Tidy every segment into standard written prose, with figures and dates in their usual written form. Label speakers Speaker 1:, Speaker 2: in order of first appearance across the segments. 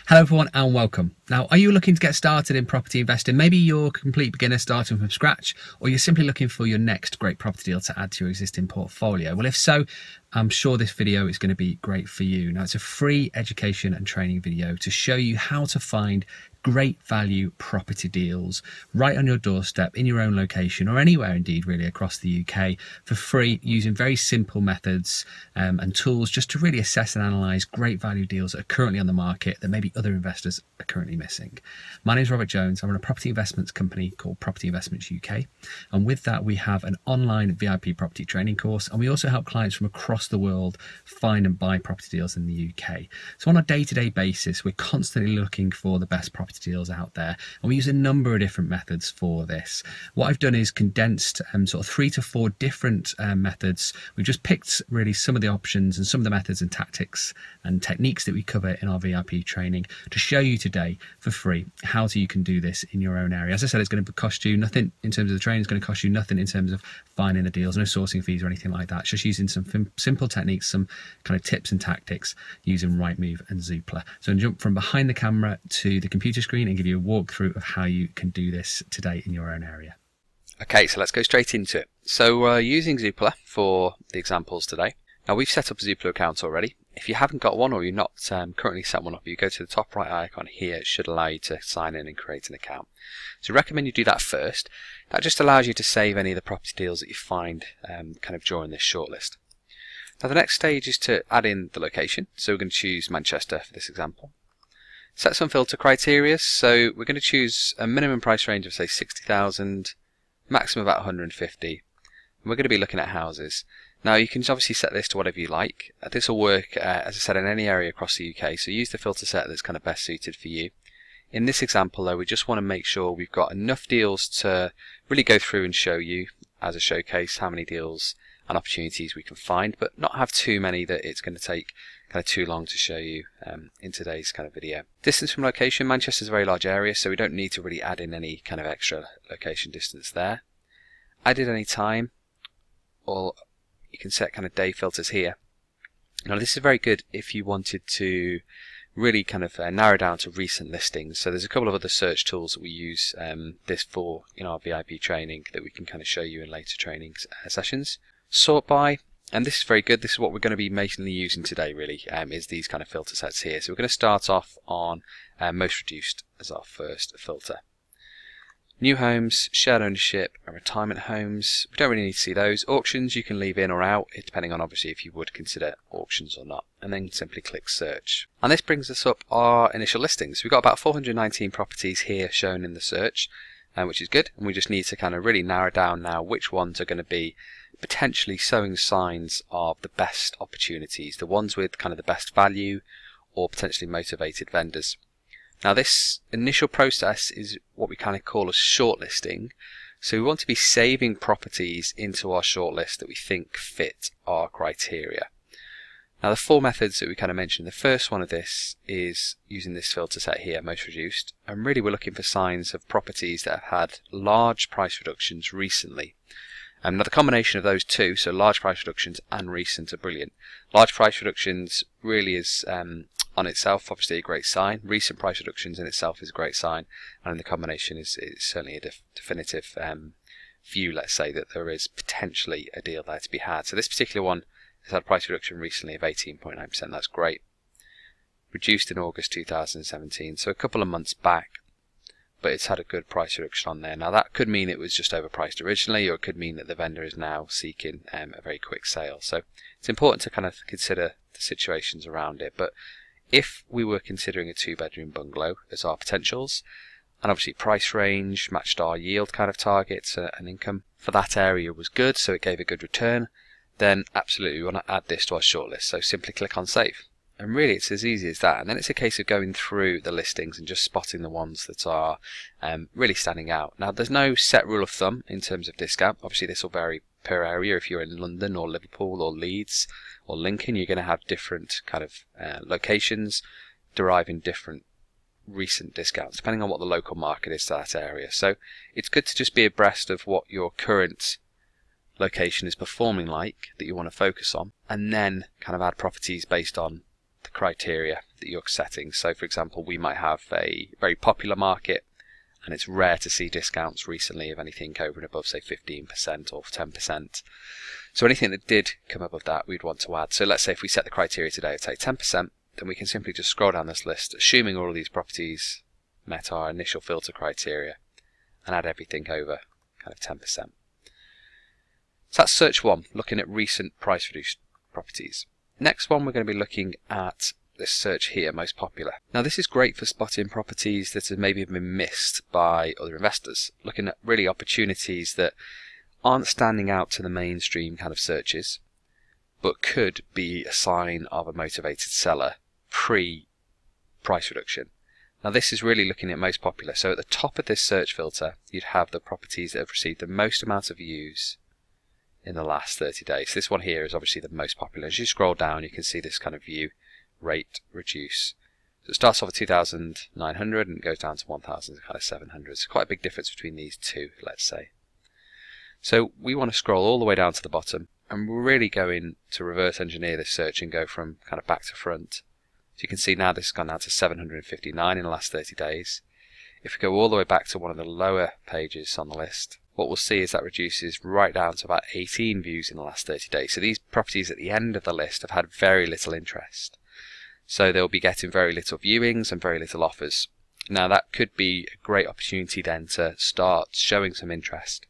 Speaker 1: Hello everyone and welcome. Now, are you looking to get started in property investing? Maybe you're a complete beginner starting from scratch, or you're simply looking for your next great property deal to add to your existing portfolio. Well, if so, I'm sure this video is going to be great for you. Now, it's a free education and training video to show you how to find great value property deals right on your doorstep, in your own location, or anywhere indeed really across the UK for free, using very simple methods and tools just to really assess and analyse great value deals that are currently on the market that maybe other investors are currently missing. My name is Robert Jones. I run a property investments company called Property Investments UK, and with that we have an online VIP property training course, and we also help clients from across the world find and buy property deals in the UK. So on a day-to-day basis, we're constantly looking for the best property deals out there, and we use a number of different methods for this. What I've done is condensed sort of 3 to 4 different methods. We've just picked really some of the options and some of the methods and tactics and techniques that we cover in our VIP training to show you today for free how you can do this in your own area. As I said, it's going to cost you nothing in terms of the training. It's going to cost you nothing in terms of finding the deals, no sourcing fees or anything like that. It's just using some simple techniques, some kind of tips and tactics using Rightmove and Zoopla. So I'm going to jump from behind the camera to the computer screen and give you a walkthrough of how you can do this today in your own area.
Speaker 2: Okay, so let's go straight into it. So we're using Zoopla for the examples today. Now, we've set up a Zoopla account already. If you haven't got one, or you're not currently set one up, you go to the top right icon here. It should allow you to sign in and create an account. So I recommend you do that first. That just allows you to save any of the property deals that you find kind of during this shortlist. Now, the next stage is to add in the location. So we're going to choose Manchester for this example. Set some filter criteria. So we're going to choose a minimum price range of say 60,000, maximum about 150. And we're going to be looking at houses. Now, you can obviously set this to whatever you like. This will work, as I said, in any area across the UK, so use the filter set that's kind of best suited for you. In this example, though, we just want to make sure we've got enough deals to really go through and show you, as a showcase, how many deals and opportunities we can find, but not have too many that it's going to take kind of too long to show you in today's kind of video. Distance from location, Manchester is a very large area, so we don't need to really add in any kind of extra location distance there. Added any time, or you can set kind of day filters here. Now, this is very good if you wanted to really kind of narrow down to recent listings. So there's a couple of other search tools that we use this for in our VIP training that we can kind of show you in later training sessions. Sort by, and this is very good. This is what we're going to be mainly using today really, is these kind of filter sets here. So we're going to start off on most reduced as our first filter. New homes, shared ownership, and retirement homes. We don't really need to see those. Auctions you can leave in or out, depending on obviously if you would consider auctions or not. And then simply click search. And this brings us up our initial listings. We've got about 419 properties here shown in the search, which is good. And we just need to kind of really narrow down now which ones are going to be potentially showing signs of the best opportunities, the ones with kind of the best value or potentially motivated vendors. Now, this initial process is what we kind of call a shortlisting. So we want to be saving properties into our shortlist that we think fit our criteria. Now, the 4 methods that we kind of mentioned, the first one of this is using this filter set here, most reduced. And really we're looking for signs of properties that have had large price reductions recently. Now, the combination of those two, so large price reductions and recent, are brilliant. Large price reductions really is on itself obviously a great sign. Recent price reductions in itself is a great sign, and the combination is certainly a definitive view, let's say, that there is potentially a deal there to be had. So this particular one has had a price reduction recently of 18.9%. That's great. Reduced in August 2017, so a couple of months back, but it's had a good price reduction on there. Now, that could mean it was just overpriced originally, or it could mean that the vendor is now seeking a very quick sale. So it's important to kind of consider the situations around it. But if we were considering a 2-bedroom bungalow as our potentials, and obviously price range matched our yield kind of targets and income for that area was good, so it gave a good return, then absolutely we want to add this to our shortlist. So simply click on save. And really it's as easy as that. And then it's a case of going through the listings and just spotting the ones that are really standing out. Now, there's no set rule of thumb in terms of discount. Obviously this will vary per area. If you're in London or Liverpool or Leeds or Lincoln, you're going to have different kind of locations deriving different recent discounts depending on what the local market is to that area. So it's good to just be abreast of what your current location is performing like that you want to focus on, and then kind of add properties based on criteria that you're setting. So for example, we might have a very popular market and it's rare to see discounts recently of anything over and above, say, 15% or 10%. So anything that did come above that, we'd want to add. So let's say if we set the criteria today of, say, 10%, then we can simply just scroll down this list, assuming all of these properties met our initial filter criteria, and add everything over kind of 10%. So that's search one, looking at recent price reduced properties. Next one, we're going to be looking at this search here, most popular. Now this is great for spotting properties that have maybe been missed by other investors, looking at really opportunities that aren't standing out to the mainstream kind of searches, but could be a sign of a motivated seller pre-price reduction. Now this is really looking at most popular. So at the top of this search filter, you'd have the properties that have received the most amount of views in the last 30 days. This one here is obviously the most popular. As you scroll down, you can see this kind of view rate reduce. So it starts off at 2,900 and goes down to 1,700. It's quite a big difference between these two, let's say. So we want to scroll all the way down to the bottom, and we're really going to reverse engineer this search and go from kind of back to front. So you can see now this has gone down to 759 in the last 30 days. If we go all the way back to one of the lower pages on the list, what we'll see is that reduces right down to about 18 views in the last 30 days. So these properties at the end of the list have had very little interest. So they'll be getting very little viewings and very little offers. Now that could be a great opportunity then to start showing some interest,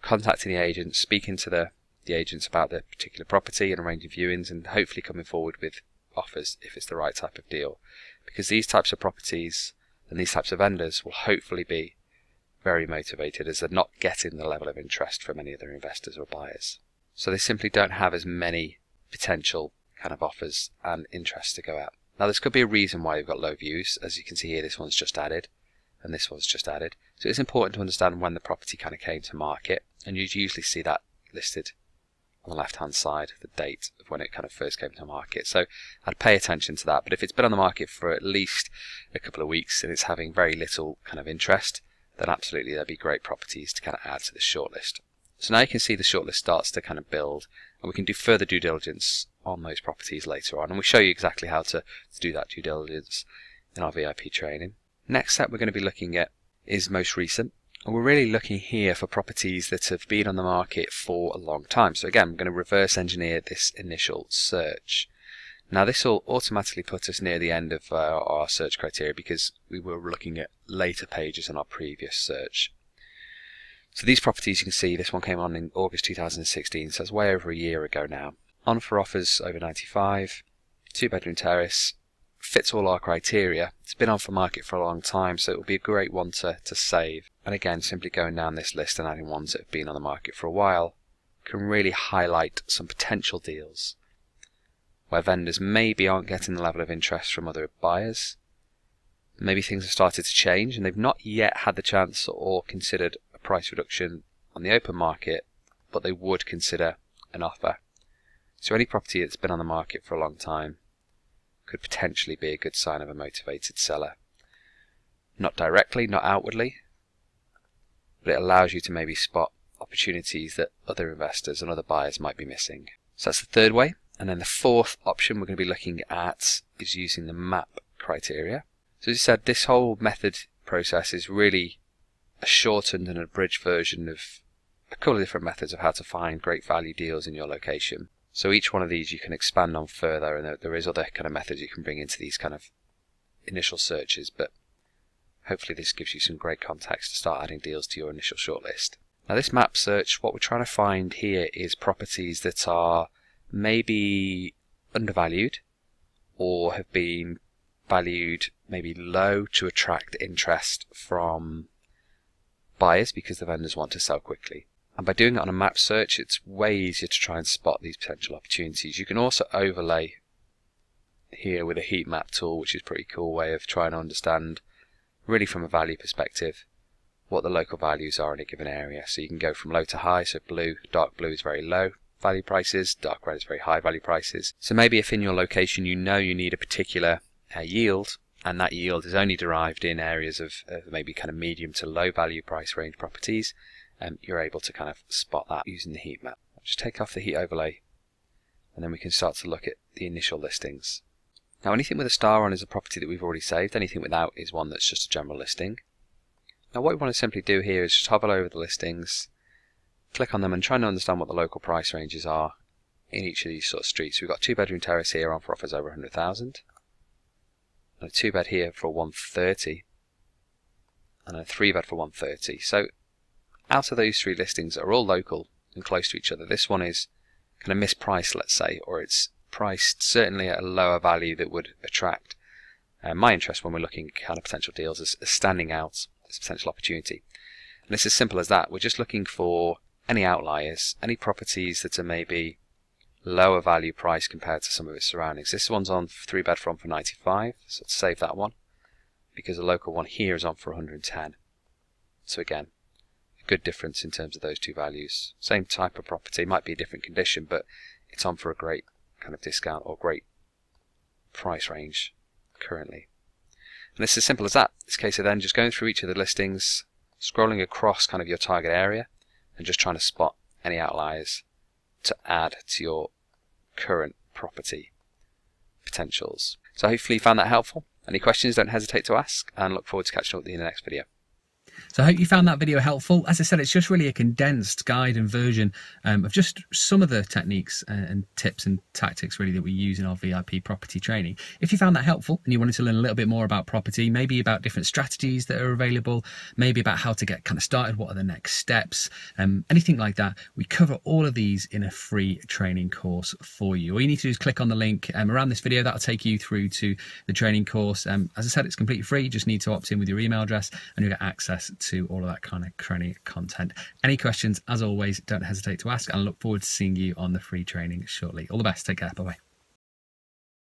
Speaker 2: contacting the agents, speaking to the agents about the particular property and arranging viewings, and hopefully coming forward with offers if it's the right type of deal. Because these types of properties and these types of vendors will hopefully be very motivated, as they're not getting the level of interest from any other investors or buyers. So they simply don't have as many potential kind of offers and interest to go out. Now this could be a reason why you've got low views. As you can see here, this one's just added and this one's just added. So it's important to understand when the property kind of came to market, and you'd usually see that listed on the left hand side, the date of when it kind of first came to market. So I'd pay attention to that. But if it's been on the market for at least a couple of weeks and it's having very little kind of interest, then absolutely there'd be great properties to kind of add to the shortlist. So now you can see the shortlist starts to kind of build, and we can do further due diligence on those properties later on, and we show you exactly how to do that due diligence in our VIP training. Next step we're going to be looking at is most recent, and we're really looking here for properties that have been on the market for a long time. So again, we're going to reverse engineer this initial search. Now this will automatically put us near the end of our search criteria, because we were looking at later pages in our previous search. So these properties, you can see this one came on in August 2016, so it's way over a year ago now. On for offers over 95, 2-bedroom terrace, fits all our criteria. It's been on for market for a long time, so it will be a great one to save. And again, simply going down this list and adding ones that have been on the market for a while can really highlight some potential deals where vendors maybe aren't getting the level of interest from other buyers. Maybe things have started to change and they've not yet had the chance or considered a price reduction on the open market, but they would consider an offer. So any property that's been on the market for a long time could potentially be a good sign of a motivated seller. Not directly, not outwardly, but it allows you to maybe spot opportunities that other investors and other buyers might be missing. So that's the third way. And then the fourth option we're going to be looking at is using the map criteria. So as I said, this whole method process is really a shortened and abridged version of a couple of different methods of how to find great value deals in your location. So each one of these you can expand on further, and there is other kind of methods you can bring into these kind of initial searches, but hopefully this gives you some great context to start adding deals to your initial shortlist. Now this map search, what we're trying to find here is properties that are maybe undervalued or have been valued maybe low to attract interest from buyers because the vendors want to sell quickly. And by doing it on a map search, it's way easier to try and spot these potential opportunities. You can also overlay here with a heat map tool, which is a pretty cool way of trying to understand, really from a value perspective, what the local values are in a given area. So you can go from low to high. So blue, dark blue is very low value prices, dark red is very high value prices. So maybe if in your location you know you need a particular yield, and that yield is only derived in areas of maybe kind of medium to low value price range properties, you're able to kind of spot that using the heat map. I'll just take off the heat overlay, and then we can start to look at the initial listings. Now anything with a star on is a property that we've already saved, anything without is one that's just a general listing. Now what we want to simply do here is just hover over the listings, click on them and try and understand what the local price ranges are in each of these sort of streets. We've got a 2-bedroom terrace here on for offers over 100,000, and a 2-bed here for 130, and a 3-bed for 130. So out of those 3 listings that are all local and close to each other, this one is kind of mispriced, let's say, or it's priced certainly at a lower value that would attract my interest when we're looking at kind of potential deals as standing out as a potential opportunity. And it's as simple as that. We're just looking for any outliers, any properties that are maybe lower value price compared to some of its surroundings. This one's on 3-bed for 95, so let's save that one, because the local one here is on for 110. So again, a good difference in terms of those 2 values. Same type of property, might be a different condition, but it's on for a great kind of discount or great price range currently. And it's as simple as that. It's a case of then just going through each of the listings, scrolling across kind of your target area, and just trying to spot any outliers to add to your current property potentials. So hopefully you found that helpful. Any questions, don't hesitate to ask, and look forward to catching up with you in the next video.
Speaker 1: So I hope you found that video helpful. As I said, it's just really a condensed guide and version of just some of the techniques and tips and tactics really that we use in our VIP property training. If you found that helpful and you wanted to learn a little bit more about property, maybe about different strategies that are available, maybe about how to get kind of started, what are the next steps, anything like that, we cover all of these in a free training course for you. All you need to do is click on the link around this video. That'll take you through to the training course. As I said, it's completely free. You just need to opt in with your email address and you'll get access to all of that kind of training content. Any questions, as always, don't hesitate to ask, and I look forward to seeing you on the free training shortly. All the best. Take care. Bye-bye.